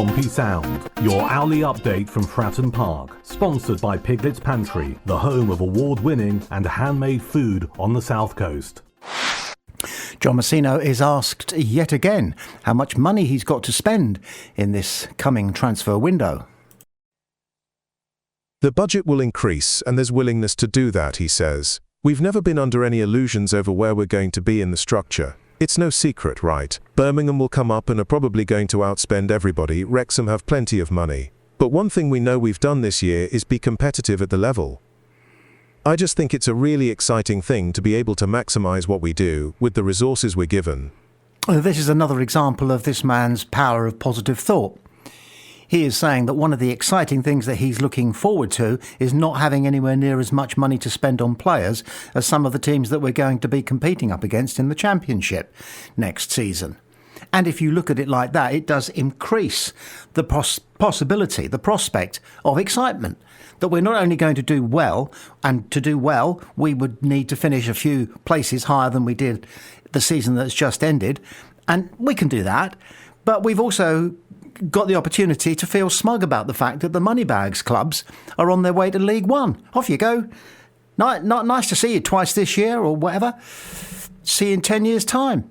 Pompey Sound, your hourly update from Fratton Park, sponsored by Piglet's Pantry, the home of award-winning and handmade food on the South Coast. John MOUSINHO is asked yet again how much money he's got to spend in this coming transfer window. The budget will increase and there's willingness to do that, he says. We've never been under any illusions over where we're going to be in the structure. It's no secret, right? Birmingham will come up and are probably going to outspend everybody. Wrexham have plenty of money. But one thing we know we've done this year is be competitive at the level. I just think it's a really exciting thing to be able to maximise what we do with the resources we're given. This is another example of this man's power of positive thought. He is saying that one of the exciting things that he's looking forward to is not having anywhere near as much money to spend on players as some of the teams that we're going to be competing up against in the Championship next season. And if you look at it like that, it does increase the possibility, the prospect of excitement, that we're not only going to do well, and to do well, we would need to finish a few places higher than we did the season that's just ended, and we can do that, but we've also got the opportunity to feel smug about the fact that the Moneybags clubs are on their way to League One. Off you go. Not nice to see you twice this year or whatever. See you in 10 years' time.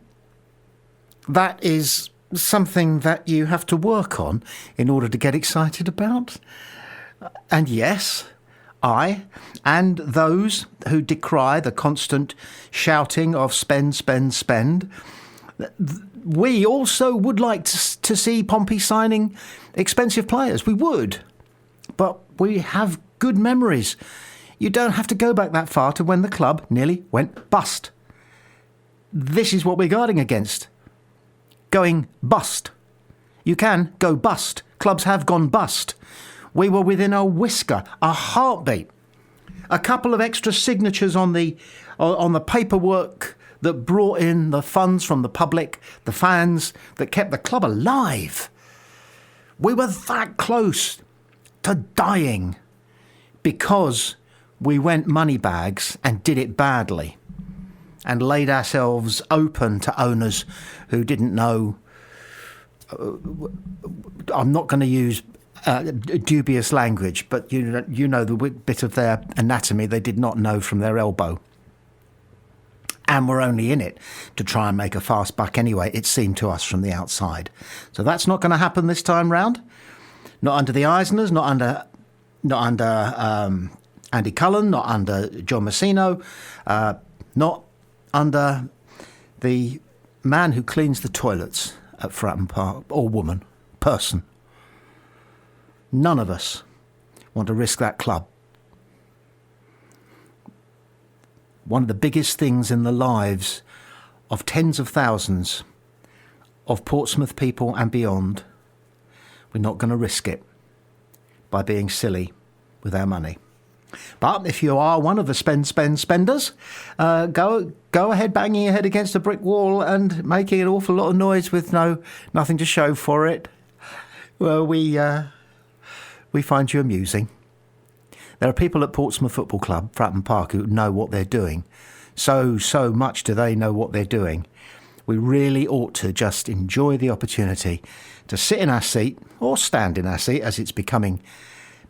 That is something that you have to work on in order to get excited about. And yes, I and those who decry the constant shouting of spend, spend, spend, we also would like to see Pompey signing expensive players. We would. But we have good memories. You don't have to go back that far to when the club nearly went bust. This is what we're guarding against. Going bust. You can go bust. Clubs have gone bust. We were within a whisker, a heartbeat. A couple of extra signatures on the paperwork that brought in the funds from the public, the fans, that kept the club alive. We were that close to dying because we went Moneybags and did it badly and laid ourselves open to owners who didn't know. I'm not going to use dubious language, but you know the bit of their anatomy they did not know from their elbow. And we're only in it to try and make a fast buck anyway, it seemed to us from the outside. So that's not going to happen this time round. Not under the Eisners, not under Andy Cullen, not under John MOUSINHO, not under the man who cleans the toilets at Fratton Park, or woman, person. None of us want to risk that club. One of the biggest things in the lives of tens of thousands of Portsmouth people and beyond, we're not going to risk it by being silly with our money. But if you are one of the spenders, go ahead banging your head against a brick wall and making an awful lot of noise with nothing to show for it. Well, we find you amusing. There are people at Portsmouth Football Club, Fratton Park, who know what they're doing. So much do they know what they're doing. We really ought to just enjoy the opportunity to sit in our seat or stand in our seat, as it's becoming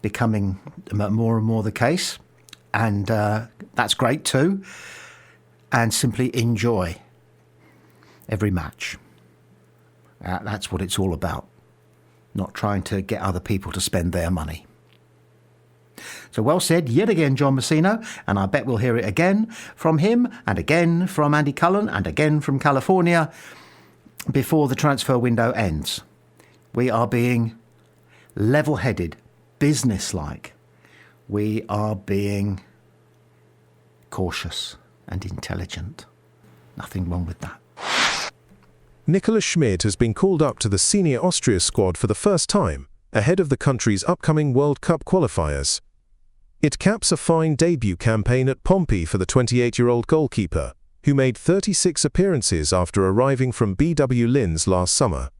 more and more the case. And that's great too. And simply enjoy every match. That's what it's all about. Not trying to get other people to spend their money. So well said yet again, John MOUSINHO, and I bet we'll hear it again from him and again from Andy Cullen and again from California before the transfer window ends. We are being level-headed, business-like. We are being cautious and intelligent. Nothing wrong with that. Nicolas Schmid has been called up to the senior Austria squad for the first time, ahead of the country's upcoming World Cup qualifiers. It caps a fine debut campaign at Pompey for the 28-year-old goalkeeper, who made 36 appearances after arriving from BW Linz last summer.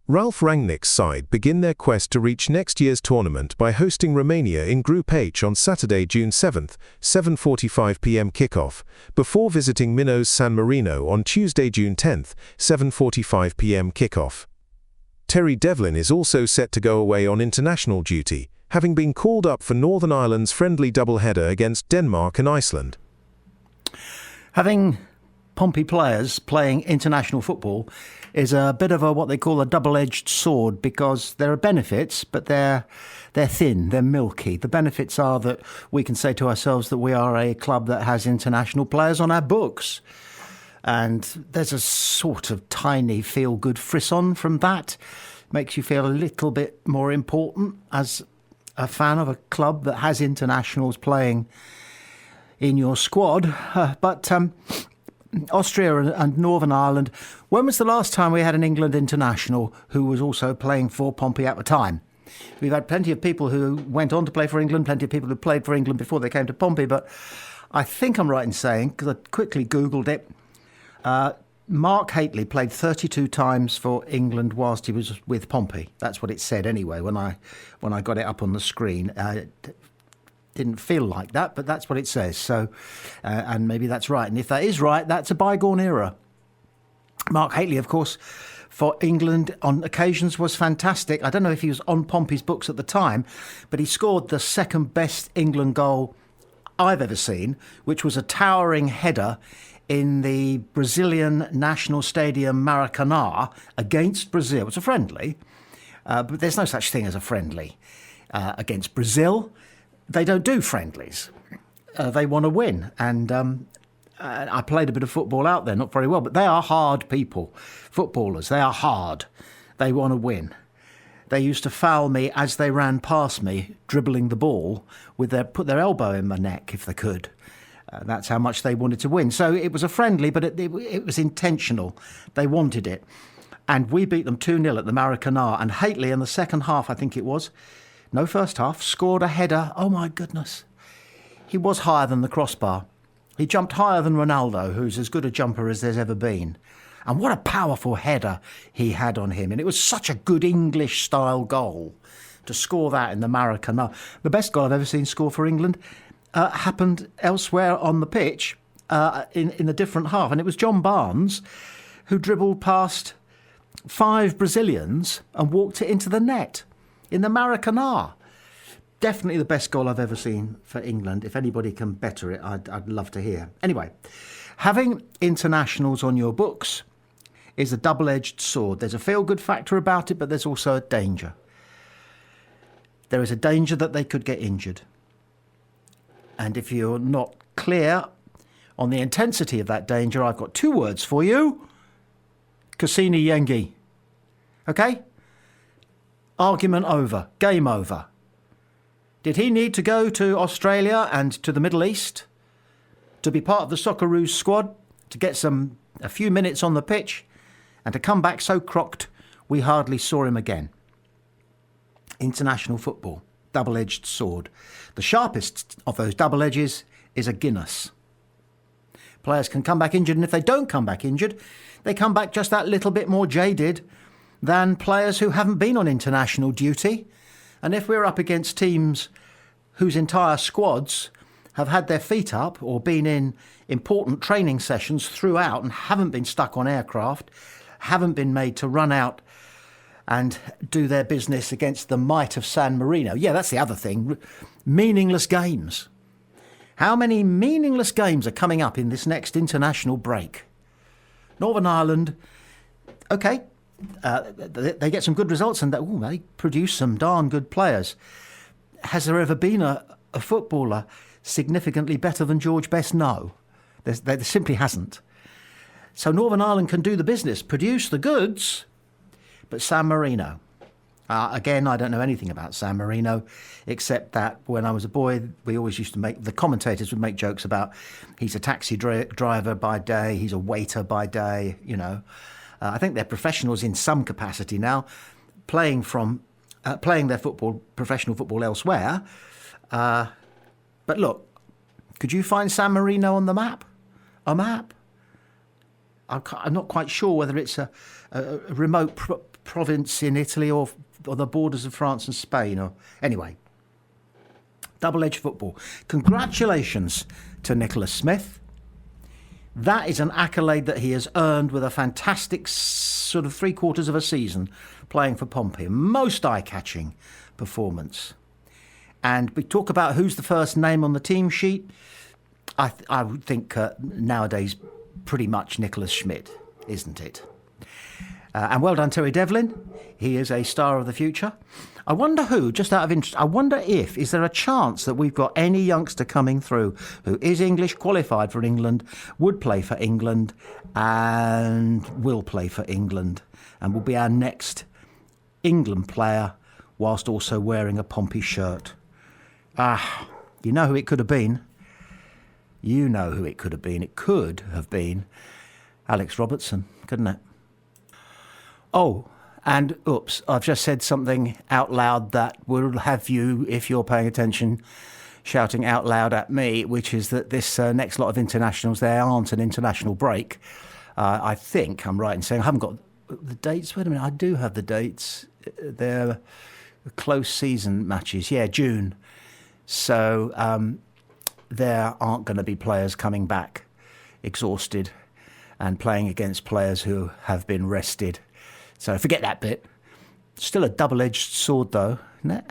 Ralph Rangnick's side begin their quest to reach next year's tournament by hosting Romania in Group H on Saturday, June 7th, 7:45 p.m. kickoff, before visiting Minos San Marino on Tuesday, June 10th, 7:45 p.m. kickoff. Terry Devlin is also set to go away on international duty, having been called up for Northern Ireland's friendly doubleheader against Denmark and Iceland. Having Pompey players playing international football is a bit of what they call a double-edged sword, because there are benefits, but they're thin, they're milky. The benefits are that we can say to ourselves that we are a club that has international players on our books. And there's a sort of tiny feel-good frisson from that. Makes you feel a little bit more important as a fan of a club that has internationals playing in your squad. But Austria and Northern Ireland, when was the last time we had an England international who was also playing for Pompey at the time? We've had plenty of people who went on to play for England, plenty of people who played for England before they came to Pompey, but I think I'm right in saying, because I quickly Googled it, Mark Hateley played 32 times for England whilst he was with Pompey. That's what it said anyway when I got it up on the screen. Didn't feel like that, but that's what it says. So, and maybe that's right. And if that is right, that's a bygone era. Mark Hateley, of course, for England on occasions was fantastic. I don't know if he was on Pompey's books at the time, but he scored the second best England goal I've ever seen, which was a towering header in the Brazilian National Stadium Maracanã against Brazil. It was a friendly, but there's no such thing as a friendly against Brazil. They don't do friendlies. They want to win. And I played a bit of football out there, not very well, but they are hard people. Footballers, they are hard. They want to win. They used to foul me as they ran past me, dribbling the ball, put their elbow in my neck if they could. That's how much they wanted to win. So it was a friendly, but it was intentional. They wanted it. And we beat them 2-0 at the Maracanã. And Hateley, in the second half, I think it was, no first half, scored a header. Oh, my goodness. He was higher than the crossbar. He jumped higher than Ronaldo, who's as good a jumper as there's ever been. And what a powerful header he had on him. And it was such a good English-style goal to score that in the Maracanã. The best goal I've ever seen score for England happened elsewhere on the pitch in a different half. And it was John Barnes who dribbled past 5 Brazilians and walked it into the net in the Maracanã. Definitely the best goal I've ever seen for England. If anybody can better it, I'd love to hear. Anyway, having internationals on your books is a double-edged sword. There's a feel-good factor about it, but there's also a danger. There is a danger that they could get injured. And if you're not clear on the intensity of that danger, I've got 2 words for you. Cassini Yengi. Okay? Argument over. Game over. Did he need to go to Australia and to the Middle East to be part of the Socceroos squad, to get a few minutes on the pitch, and to come back so crocked we hardly saw him again? International football, double-edged sword. The sharpest of those double edges is a Guinness. Players can come back injured, and if they don't come back injured, they come back just that little bit more jaded than players who haven't been on international duty. And if we're up against teams whose entire squads have had their feet up or been in important training sessions throughout and haven't been stuck on aircraft, haven't been made to run out and do their business against the might of San Marino. Yeah, that's the other thing. Meaningless games. How many meaningless games are coming up in this next international break? Northern Ireland, okay, they get some good results and they produce some darn good players. Has there ever been a footballer significantly better than George Best? No, there simply hasn't. So Northern Ireland can do the business, produce the goods, but San Marino. Again, I don't know anything about San Marino, except that when I was a boy, we always used to the commentators would make jokes about he's a taxi driver by day, he's a waiter by day, you know. I think they're professionals in some capacity now, playing their professional football elsewhere. But look, could you find San Marino on the map? A map? I'm not quite sure whether it's a remote province in Italy or the borders of France and Spain. Anyway, double-edged football. Congratulations to Nicholas Smith. That is an accolade that he has earned with a fantastic sort of 3/4 of a season playing for Pompey. Most eye-catching performance. And we talk about who's the first name on the team sheet. I would think nowadays pretty much Nicholas Schmidt, isn't it? And well done, Terry Devlin. He is a star of the future. I wonder who, just out of interest, I wonder is there a chance that we've got any youngster coming through who is English, qualified for England, would play for England, and will play for England, and will be our next England player, whilst also wearing a Pompey shirt? You know who it could have been? You know who it could have been. It could have been Alex Robertson, couldn't it? Oh, and oops, I've just said something out loud that will have you, if you're paying attention, shouting out loud at me, which is that this next lot of internationals, there aren't an international break. I think I'm right in saying I haven't got the dates. Wait a minute, I do have the dates. They're close season matches. Yeah, June. So there aren't going to be players coming back exhausted and playing against players who have been rested. So forget that bit. Still a double-edged sword, though, isn't it?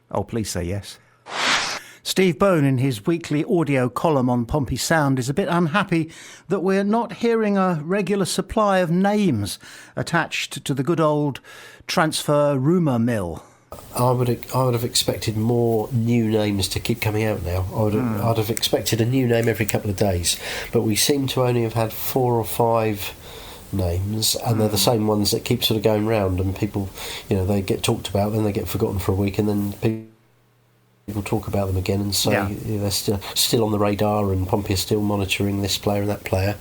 Oh, please say yes. Steve Bone, in his weekly audio column on Pompey Sound, is a bit unhappy that we're not hearing a regular supply of names attached to the good old transfer rumour mill. I would have expected more new names to keep coming out now. I'd have expected a new name every couple of days, but we seem to only have had 4 or 5 names, and they're the same ones that keep sort of going round, and people, they get talked about, then they get forgotten for a week, and then people talk about them again and say they're still on the radar, and Pompey are still monitoring this player and that player.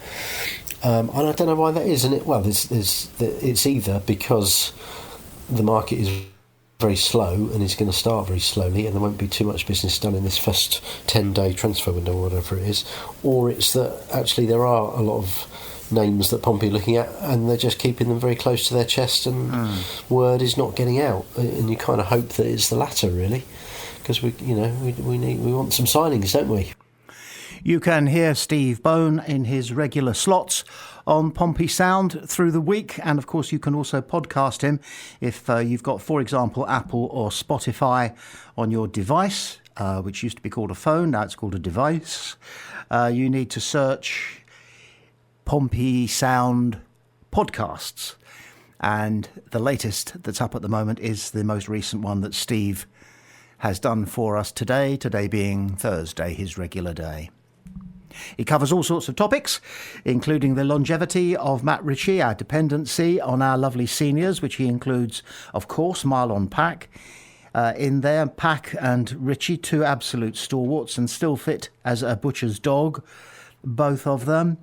And I don't know why that is. And it's either because the market is very slow and it's going to start very slowly, and there won't be too much business done in this first 10-day transfer window or whatever it is, or it's that actually there are a lot of names that Pompey are looking at, and they're just keeping them very close to their chest, and word is not getting out. And you kind of hope that it's the latter, really, because we want some signings, don't we? You can hear Steve Bone in his regular slots on Pompey Sound through the week, and of course you can also podcast him if you've got, for example, Apple or Spotify on your device, which used to be called a phone, now it's called a device. You need to search Pompey Sound podcasts, and the latest that's up at the moment is the most recent one that Steve has done for us today being Thursday, his regular day. He covers all sorts of topics, including the longevity of Matt Ritchie, our dependency on our lovely seniors, which he includes, of course, Marlon Pack. In there, Pack and Ritchie, 2 absolute stalwarts and still fit as a butcher's dog, both of them.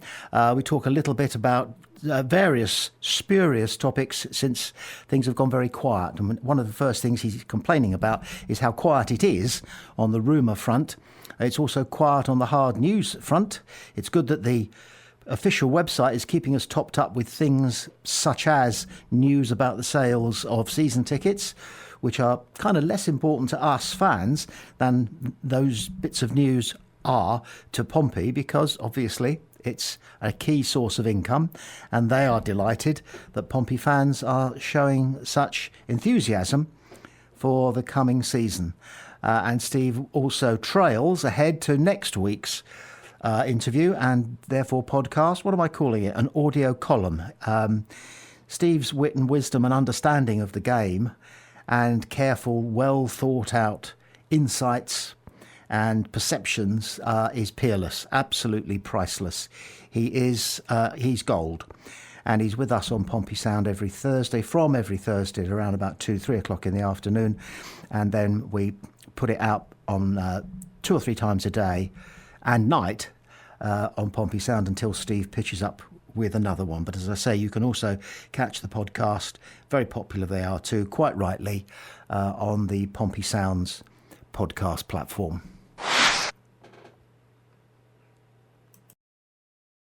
We talk a little bit about various spurious topics since things have gone very quiet. And one of the first things he's complaining about is how quiet it is on the rumour front. It's also quiet on the hard news front. It's good that the official website is keeping us topped up with things such as news about the sales of season tickets, which are kind of less important to us fans than those bits of news are to Pompey, because obviously it's a key source of income, and they are delighted that Pompey fans are showing such enthusiasm for the coming season. And Steve also trails ahead to next week's interview and therefore podcast. What am I calling it? An audio column. Steve's wit and wisdom and understanding of the game and careful, well thought out insights and perceptions is peerless, absolutely priceless. He's gold. And he's with us on Pompey Sound every Thursday at around about 2-3 o'clock in the afternoon. And then we put it out on 2 or 3 times a day and night on Pompey Sound until Steve pitches up with another one. But as I say, you can also catch the podcast, very popular they are too, quite rightly, on the Pompey Sounds podcast platform.